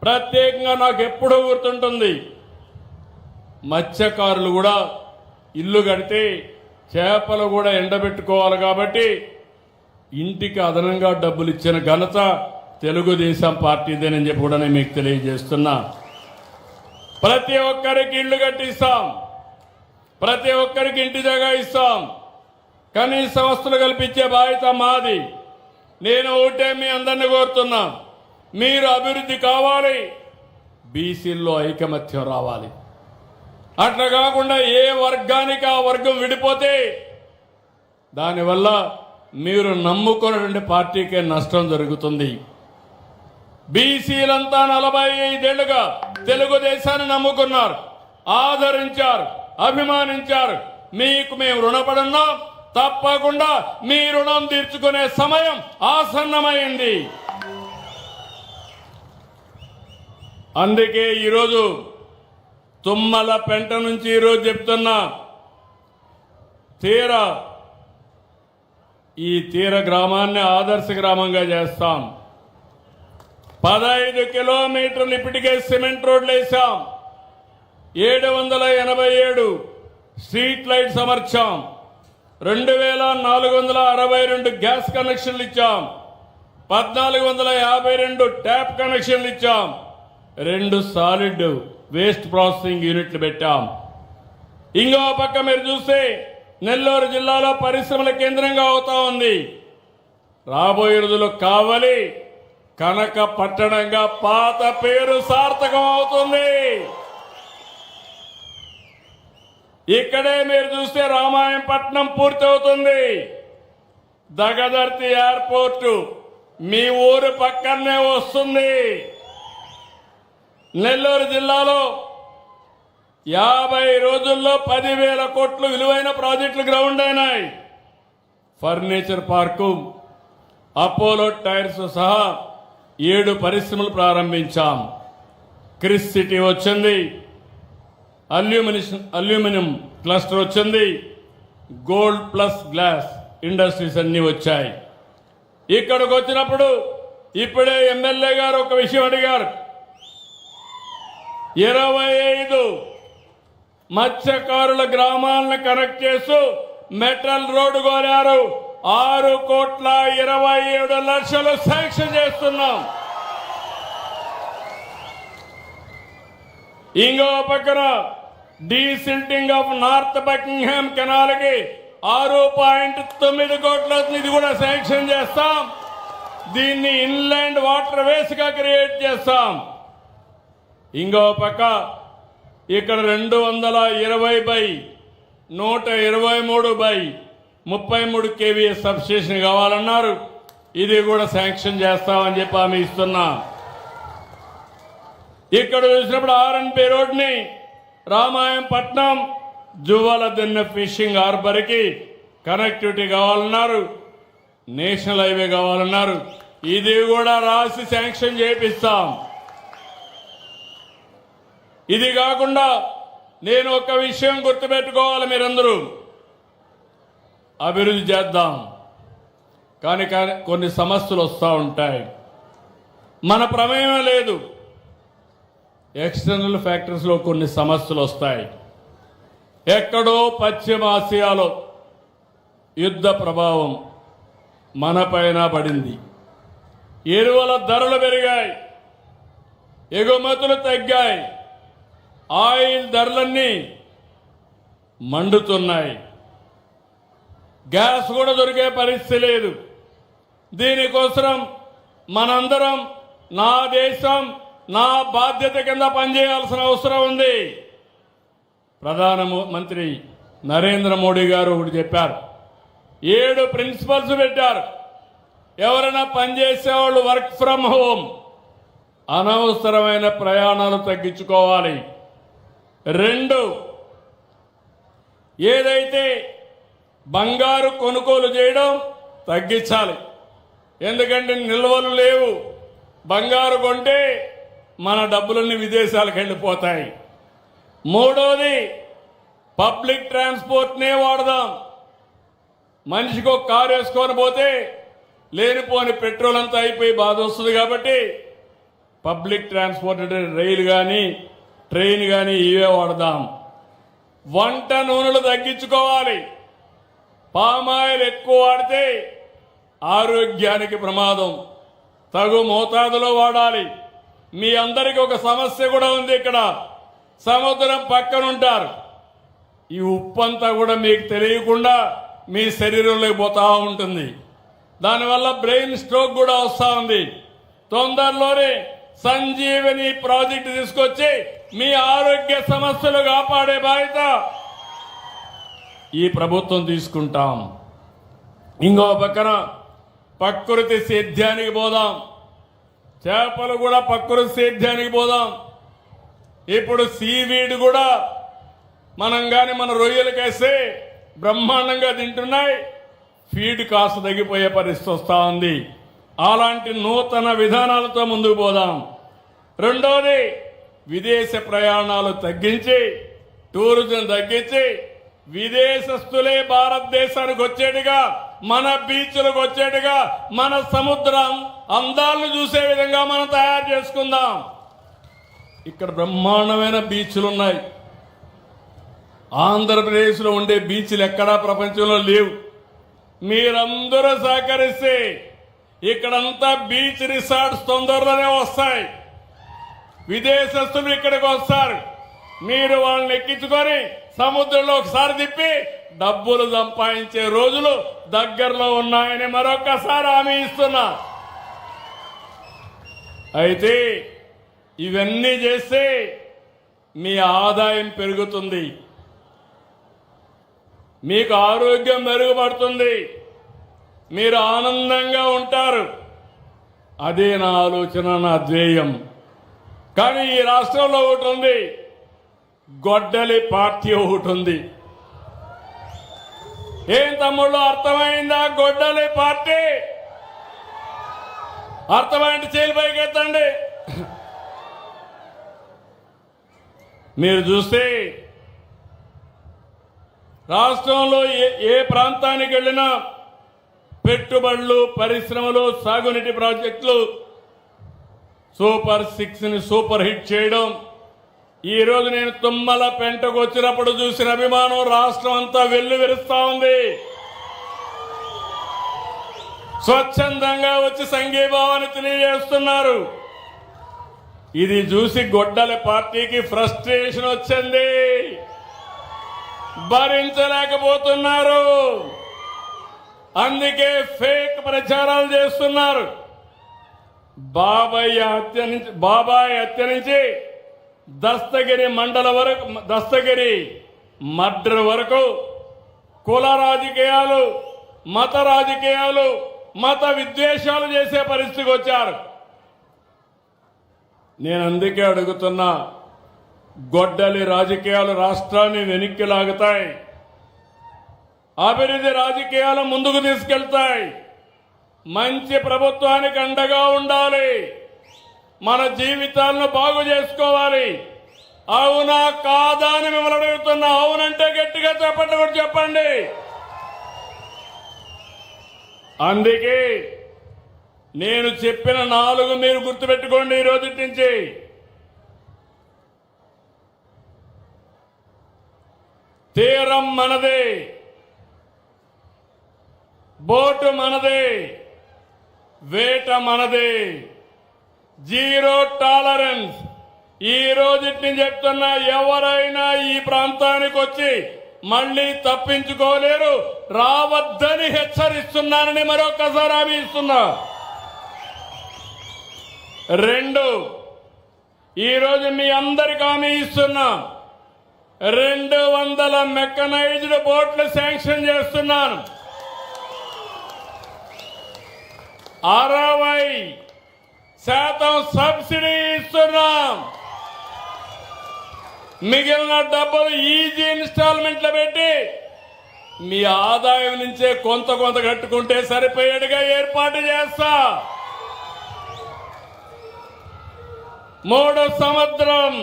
ప్రత్యేకంగా నాకు ఎప్పుడూ గుర్తుంటుంది. మత్స్యకారులు కూడా ఇల్లు కడితే చేపలు కూడా ఎండబెట్టుకోవాలి కాబట్టి ఇంటికి అదనంగా డబ్బులు ఇచ్చిన ఘనత తెలుగుదేశం పార్టీదేనని చెప్పి కూడా నేను మీకు తెలియజేస్తున్నా. ప్రతి ఒక్కరికి ఇల్లు కట్టిస్తాం, ప్రతి ఒక్కరికి ఇంటి జాగా ఇస్తాం, కనీస వస్తువులు కల్పించే బాధ్యత మాది. నేను ఒకటే మీ అందరినీ కోరుతున్నా, మీరు అభివృద్ధి కావాలి, బీసీల్లో ఐకమత్యం రావాలి. అట్లా కాకుండా ఏ వర్గానికి ఆ వర్గం విడిపోతే దానివల్ల మీరు నమ్ముకున్నటువంటి పార్టీకే నష్టం జరుగుతుంది. బీసీలంతా 45 ఏళ్లుగా తెలుగుదేశాన్ని నమ్ముకున్నారు, ఆదరించారు, అభిమానించారు. మీకు మేము రుణపడున్నాం. తప్పకుండా మీ రుణం తీర్చుకునే సమయం ఆసన్నమైంది. అందుకే ఈరోజు తుమ్మల పెంట నుంచి ఈరోజు చెప్తున్నా, ఈ తీర గ్రామాన్ని ఆదర్శ గ్రామంగా చేస్తాం. 15 కిలోమీటర్లు ఇప్పటికే సిమెంట్ రోడ్లు వేసాం. 787 స్ట్రీట్ లైట్స్ అమర్చాం. 2462 గ్యాస్ కనెక్షన్లు ఇచ్చాం. 1452 ట్యాప్ కనెక్షన్లు ఇచ్చాం. 2 సాలిడ్ వేస్ట్ ప్రాసెసింగ్ యూనిట్లు పెట్టాం. ఇంకో పక్క మీరు చూస్తే నెల్లూరు జిల్లాలో పరిశ్రమల కేంద్రంగా అవుతా ఉంది. రాబోయే రోజుల్లో కావలి కనక పట్టణంగా పాత పేరు సార్థకం అవుతుంది. ఇక్కడే మీరు చూస్తే రామాయంపట్నం పూర్తి అవుతుంది. దగదర్తి ఎయిర్పోర్టు మీ ఊరు పక్కనే వస్తుంది. నెల్లూరు జిల్లాలో 50 రోజుల్లో 10,000 కోట్లు విలువైన ప్రాజెక్టులు గ్రౌండ్ అయినాయి. ఫర్నిచర్ పార్కు, అపోలో టైర్స్ సహా 7 పరిశ్రమలు ప్రారంభించాం. క్రిస్ సిటీ వచ్చింది, అల్యూమినియం క్లస్టర్ వచ్చింది, గోల్డ్ ప్లస్ గ్లాస్ ఇండస్ట్రీస్ అన్ని వచ్చాయి. ఇక్కడికి వచ్చినప్పుడు ఇప్పుడే ఎమ్మెల్యే గారు ఒక విషయం అడిగారు. 25 మత్స్యకారుల గ్రామాలను కనెక్ట్ చేస్తూ మెటల్ రోడ్డు కోరారు. 6,27,00,000 శాంక్షన్ చేస్తున్నాం. ఇంకో పక్కన desilting of north Buckingham canal కి 6.9 కోట్ల ఇది కూడా శాంక్షన్ చేస్తాం. దీన్ని ఇన్లాండ్ వాటర్ వేస్ గా క్రియేట్ చేస్తాం. ఇంకో పక్క ఇక్కడ 220/123/33 KVA సబ్స్టేషన్ కావాలన్నారు. ఇది కూడా శాంక్షన్ చేస్తామని చెప్పి హామీ ఇస్తున్నా. ఇక్కడ చూసినప్పుడు RNP రోడ్ని Ramayapatnam Juvvaladinne fishing harbour కి కనెక్టివిటీ కావాలన్నారు. నేషనల్ హైవే కావాలన్నారు. ఇది కూడా రాసి శాంక్షన్ చేపిస్తాం. ఇది కాకుండా నేను ఒక విషయం గుర్తుపెట్టుకోవాలి, మీరందరూ అభివృద్ధి చేద్దాం, కానీ కొన్ని సమస్యలు వస్తూ ఉంటాయి. మన ప్రమేయం లేదు. ఎక్స్టర్నల్ ఫ్యాక్టర్స్లో కొన్ని సమస్యలు వస్తాయి. ఎక్కడో పశ్చిమ ఆసియాలో యుద్ధ ప్రభావం మనపైన పడింది. ఎరువుల ధరలు పెరిగాయి, ఎగుమతులు తగ్గాయి, ఆయిల్ ధరలన్నీ మండుతున్నాయి, గ్యాస్ కూడా దొరికే పరిస్థితి లేదు. దీనికోసం మనందరం నా దేశం నా బాధ్యత కింద పనిచేయాల్సిన అవసరం ఉంది. ప్రధానమంత్రి నరేంద్ర మోడీ గారు ఒకటి చెప్పారు, 7 ప్రిన్సిపల్స్ పెట్టారు. ఎవరైనా పనిచేసేవాళ్ళు వర్క్ ఫ్రమ్ హోమ్, అనవసరమైన ప్రయాణాలు తగ్గించుకోవాలి. 2, ఏదైతే బంగారు కొనుగోలు చేయడం తగ్గించాలి. ఎందుకంటే నిల్వలు లేవు. బంగారు కొంటే మన డబ్బులన్నీ విదేశాలకు వెళ్ళిపోతాయి. 3వది పబ్లిక్ ట్రాన్స్పోర్ట్నే వాడదాం. మనిషికి ఒక కారు వేసుకొని పోతే లేనిపోని పెట్రోల్ అంతా అయిపోయి బాధ వస్తుంది. కాబట్టి పబ్లిక్ ట్రాన్స్పోర్ట్ అంటే రైలు కానీ ట్రైన్ కానీ ఇవే వాడదాం. వంట నూనెలు తగ్గించుకోవాలి. పామాయిల్ ఎక్కువ వాడితే ఆరోగ్యానికి ప్రమాదం. తగు మోతాదులో వాడాలి. మీ అందరికీ ఒక సమస్య కూడా ఉంది. ఇక్కడ సముద్రం పక్కన ఉంటారు. ఈ ఉప్పంతా కూడా మీకు తెలియకుండా మీ శరీరంలోకి పోతా ఉంటుంది. దానివల్ల బ్రెయిన్ స్ట్రోక్ కూడా వస్తూ ఉంది. తొందరలోనే సంజీవని ప్రాజెక్టు తీసుకొచ్చి మీ ఆరోగ్య సమస్యలు కాపాడే బాధ్యత ఈ ప్రభుత్వం తీసుకుంటాం. ఇంకో పక్కన ప్రకృతి సేద్యానికి పోదాం. చేపలు కూడా ప్రకృతి సేద్యానికి పోదాం. ఇప్పుడు సీవీడ్ కూడా మనం కానీ మన రొయ్యలకేస్తే బ్రహ్మాండంగా తింటున్నాయి. ఫీడ్ కాస్త తగ్గిపోయే పరిస్థితి వస్తూ ఉంది. అలాంటి నూతన విధానాలతో ముందుకు పోదాం. రెండోది, విదేశ ప్రయాణాలు తగ్గించి టూరిజం తగ్గించి విదేశస్తులే భారతదేశానికి వచ్చేట్టుగా, మన బీచ్లకు వచ్చేట్టుగా, మన సముద్రం అందాలను చూసే విధంగా మనం తయారు చేసుకుందాం. ఇక్కడ బ్రహ్మాండమైన బీచ్లు ఉన్నాయి. ఆంధ్రప్రదేశ్లో ఉండే బీచ్లు ఎక్కడా ప్రపంచంలో లేవు. మీరందరూ సహకరిస్తే ఇక్కడంతా బీచ్ రిసార్ట్స్ తొందరలోనే వస్తాయి. విదేశస్తులు ఇక్కడికి వస్తారు. మీరు వాళ్ళని ఎక్కించుకొని సముద్రంలో ఒకసారి తిప్పి డబ్బులు సంపాదించే రోజులు దగ్గరలో ఉన్నాయని మరొకసారి హామీ ఇస్తున్నా. అయితే ఇవన్నీ చేస్తే మీ ఆదాయం పెరుగుతుంది, మీకు ఆరోగ్యం మెరుగుపడుతుంది, మీరు ఆనందంగా ఉంటారు. అదే నా ఆలోచన, నా ధ్యేయం. కానీ ఈ రాష్ట్రంలో ఒకటి ఉంది, గొడ్డలి పార్టీ ఒకటి ఉంది. ఏం తమ్ముళ్ళు, అర్థమైందా? గొడ్డలి పార్టీ అర్థమైంది? చేలు పైకి ఎత్తండి. మీరు చూస్తే రాష్ట్రంలో ఏ ప్రాంతానికి వెళ్ళినా పెట్టుబడులు, పరిశ్రమలు, సాగునీటి ప్రాజెక్టులు సూపర్ 6ని సూపర్ హిట్ చేయడం. ఈ రోజు నేను తుమ్మల పెంటకు వచ్చినప్పుడు చూసిన అభిమానం రాష్ట్రం అంతా వెల్లువిరుస్తా ఉంది. స్వచ్ఛందంగా వచ్చి సంఘీభావాన్ని తెలియజేస్తున్నారు. ఇది చూసి గొడ్డలి పార్టీకి ఫ్రస్ట్రేషన్ వచ్చింది, భరించలేకపోతున్నారు. అందుకే ఫేక్ ప్రచారాలు చేస్తున్నారు. బాబాయ్ హత్య నుంచి దస్తగిరి మండల వరకు, దస్తగిరి మర్డర్ వరకు కుల రాజకీయాలు, మత రాజకీయాలు, మత విద్వేషాలు చేసే పరిస్థితికి వచ్చారు. నేను అందుకే అడుగుతున్నా, గొడ్డలి రాజకీయాలు రాష్ట్రాన్ని వెనక్కి లాగుతాయి, అభివృద్ధి రాజకీయాలు ముందుకు తీసుకెళ్తాయి. మంచి ప్రభుత్వానికి అండగా ఉండాలి, మన జీవితాలను బాగు చేసుకోవాలి. అవునా కాదా అని మిమ్మల్ని అడుగుతున్నా. అవునంటే గట్టిగా చెప్పండి, కూడా చెప్పండి. అందుకే నేను చెప్పిన 4 మీరు గుర్తుపెట్టుకోండి. ఈ రోజు నుంచి తీరం మనదే, బోటు మనదే, వేట మనదే, జీరో టాలరెన్స్. ఈ రోజుని చెప్తున్నా, ఎవరైనా ఈ ప్రాంతానికి వచ్చి మళ్లీ తప్పించుకోలేరు, రావద్దని హెచ్చరిస్తున్నానని మరొకసారి హామీ ఇస్తున్నా. 2, ఈరోజు మీ అందరికి హామీ ఇస్తున్నా, 200 మెకనైజ్డ్ బోట్లు శాంక్షన్ చేస్తున్నాను. 60% సబ్సిడీ ఇస్తున్నాం. మిగిలిన డబ్బులు ఈజీ ఇన్స్టాల్మెంట్లు పెట్టి మీ ఆదాయం నుంచే కొంత కట్టుకుంటే సరిపోయేట్టుగా ఏర్పాటు చేస్తా. 3 సముద్రం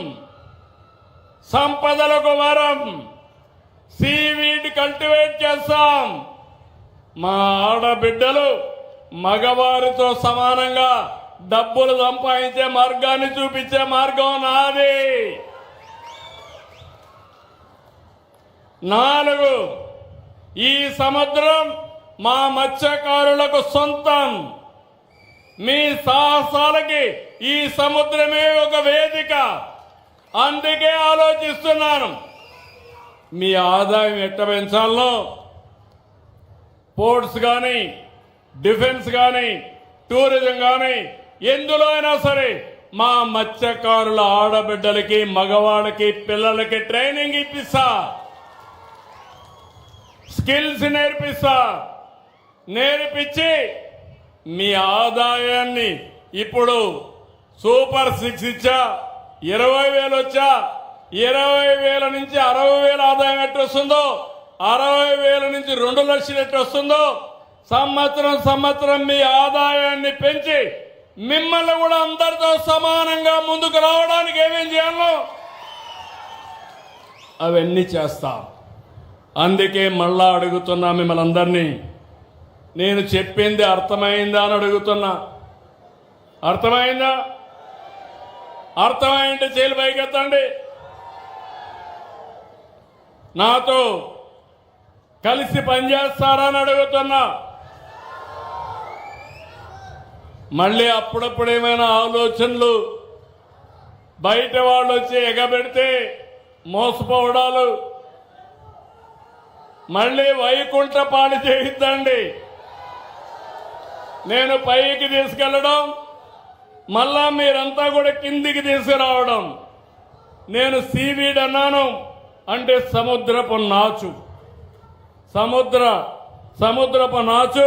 సంపదలకు వరం, సీవీడ్ కల్టివేట్ చేస్తాం. మా ఆడబిడ్డలు మగవారితో సమానంగా డబ్బులు సంపాదించే మార్గాన్ని చూపించే మార్గం నాది. 4, ఈ సముద్రం మా మత్స్యకారులకు సొంతం. మీ సాహసాలకి ఈ సముద్రమే ఒక వేదిక. అందుకే ఆలోచిస్తున్నాను, మీ ఆదాయం ఎట్ట పెంచాలో పోర్ట్స్ కానీ, డిఫెన్స్ కానీ, టూరిజం కానీ ఎందులో అయినా సరే మా మత్స్యకారుల ఆడబిడ్డలకి, మగవాళ్ళకి, పిల్లలకి ట్రైనింగ్ ఇప్పిస్తా, స్కిల్స్ నేర్పించి మీ ఆదాయాన్ని ఇప్పుడు సూపర్ 6 ఇచ్చా, 20,000 వచ్చా, 20,000 నుంచి 60,000 ఆదాయం ఎట్టు వస్తుందో, 60,000 నుంచి 2 లక్షలు ఎట్టు వస్తుందో, సంవత్సరం మీ ఆదాయాన్ని పెంచి మిమ్మల్ని కూడా అందరితో సమానంగా ముందుకు రావడానికి ఏమేం చేయాలో అవన్నీ చేస్తాం. అందుకే మళ్ళా అడుగుతున్నా మిమ్మల్ని అందరినీ, నేను చెప్పింది అర్థమైందా అని అడుగుతున్నా. అర్థమైందా? అర్థమైంటే చేలు పైకెత్తండి. నాతో కలిసి పనిచేస్తారా అని అడుగుతున్నా. మళ్ళీ అప్పుడప్పుడు ఏమైనా ఆలోచనలు బయట వాళ్ళు వచ్చి ఎగబెడితే మోసపోవడాలు, మళ్ళీ వైకుంఠ పాడి చేయిద్దండి. నేను పైకి తీసుకెళ్లడం, మళ్ళా మీరంతా కూడా కిందికి తీసుకురావడం. నేను సీవీడ్ అన్నాను అంటే సముద్రపు నాచు. సముద్రపు నాచు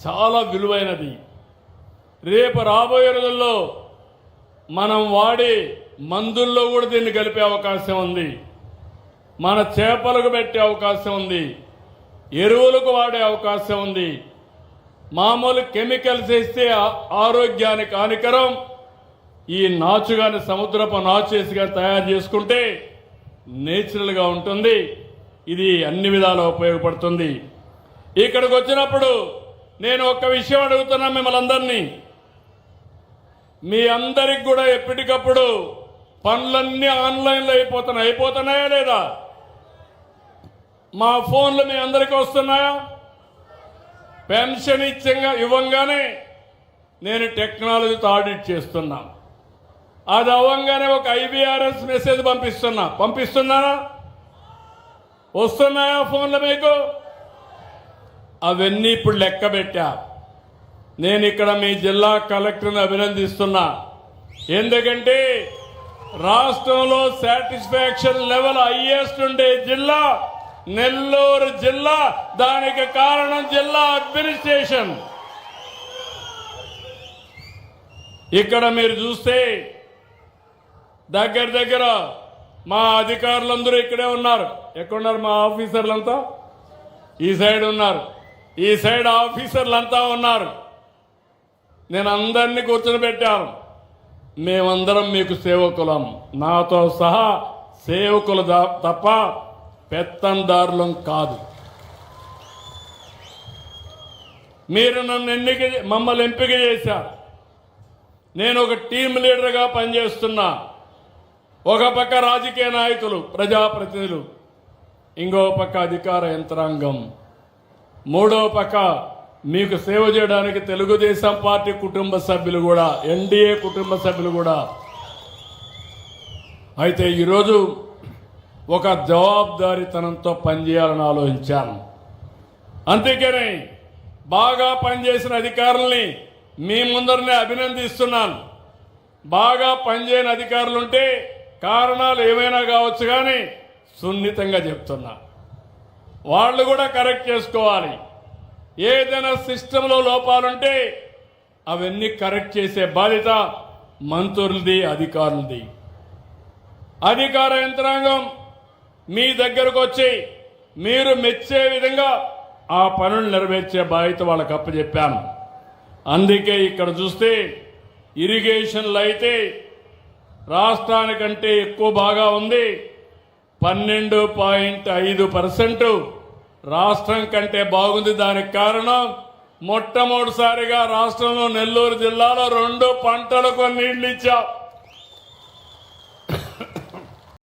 చాలా విలువైనది. రేపు రాబోయే రోజుల్లో మనం వాడే మందుల్లో కూడా దీన్ని కలిపే అవకాశం ఉంది. మన చేపలకు పెట్టే అవకాశం ఉంది, ఎరువులకు వాడే అవకాశం ఉంది. మామూలు కెమికల్స్ వేస్తే ఆరోగ్యానికి హానికరం. ఈ నాచు కానీ, సముద్రపు నాచు వేసి కానీ తయారు చేసుకుంటే నేచురల్గా ఉంటుంది. ఇది అన్ని విధాలా ఉపయోగపడుతుంది. ఇక్కడికి వచ్చినప్పుడు నేను ఒక్క విషయం అడుగుతున్నా మిమ్మల్ని అందరినీ. మీ అందరికి కూడా ఎప్పటికప్పుడు పనులన్నీ ఆన్లైన్లో అయిపోతున్నాయా లేదా? మా ఫోన్లు మీ అందరికీ వస్తున్నాయా? పెన్షన్ ఇవ్వంగానే నేను టెక్నాలజీతో ఆడిట్ చేస్తున్నా. అది అవ్వంగానే ఒక IVRS మెసేజ్ పంపిస్తున్నానా? వస్తున్నాయా ఫోన్లు మీకు? అవన్నీ ఇప్పుడు లెక్క పెట్టా. నేను ఇక్కడ మీ జిల్లా కలెక్టర్ని అభినందిస్తున్నా. ఎందుకంటే రాష్ట్రంలో సాటిస్ఫాక్షన్ లెవెల్ హైయెస్ట్ ఉండే జిల్లా నెల్లూరు జిల్లా. దానికి కారణం జిల్లా అడ్మినిస్ట్రేషన్. ఇక్కడ మీరు చూస్తే దగ్గర మా అధికారులందరూ ఇక్కడే ఉన్నారు. ఎక్కడున్నారు మా ఆఫీసర్లంతా? ఈ సైడ్ ఉన్నారు. ఈ సైడ్ ఆఫీసర్లంతా ఉన్నారు. నేను అందరినీ కూర్చొని పెట్టాను. మేమందరం మీకు సేవకులం, నాతో సహా సేవకులు తప్ప పెత్తందారులం కాదు. మీరు మమ్మల్ని ఎంపిక చేశారు. నేను ఒక టీం లీడర్గా పనిచేస్తున్నా. ఒక పక్క రాజకీయ నాయకులు, ప్రజాప్రతినిధులు, ఇంకో పక్క అధికార యంత్రాంగం, మూడో పక్క మీకు సేవ చేయడానికి తెలుగుదేశం పార్టీ కుటుంబ సభ్యులు కూడా, ఎన్డీఏ కుటుంబ సభ్యులు కూడా. అయితే ఈరోజు ఒక జవాబుదారీతనంతో పనిచేయాలని ఆలోచించాను. అందుకని బాగా పనిచేసిన అధికారుల్ని మీ ముందరనే అభినందిస్తున్నాను. బాగా పనిచేయని అధికారులుంటే కారణాలు ఏమైనా కావచ్చు, కానీ సున్నితంగా చెప్తున్నా, వాళ్ళు కూడా కరెక్ట్ చేసుకోవాలి. ఏదైనా సిస్టంలో లోపాలుంటే అవన్నీ కరెక్ట్ చేసే బాధ్యత మంత్రులది, అధికారులది. అధికార యంత్రాంగం మీ దగ్గరకు వచ్చి మీరు మెచ్చే విధంగా ఆ పనులు నెరవేర్చే బాధ్యత వాళ్ళకి అప్పచెప్పాను. అందుకే ఇక్కడ చూస్తే ఇరిగేషన్లు అయితే రాష్ట్రానికంటే ఎక్కువ బాగా ఉంది. 12.5% రాష్ట్రం కంటే బాగుంది. దానికి కారణం మొట్టమొదటిసారిగా రాష్ట్రంలో నెల్లూరు జిల్లాలో 2 పంటలకు నీళ్లు ఇచ్చాం.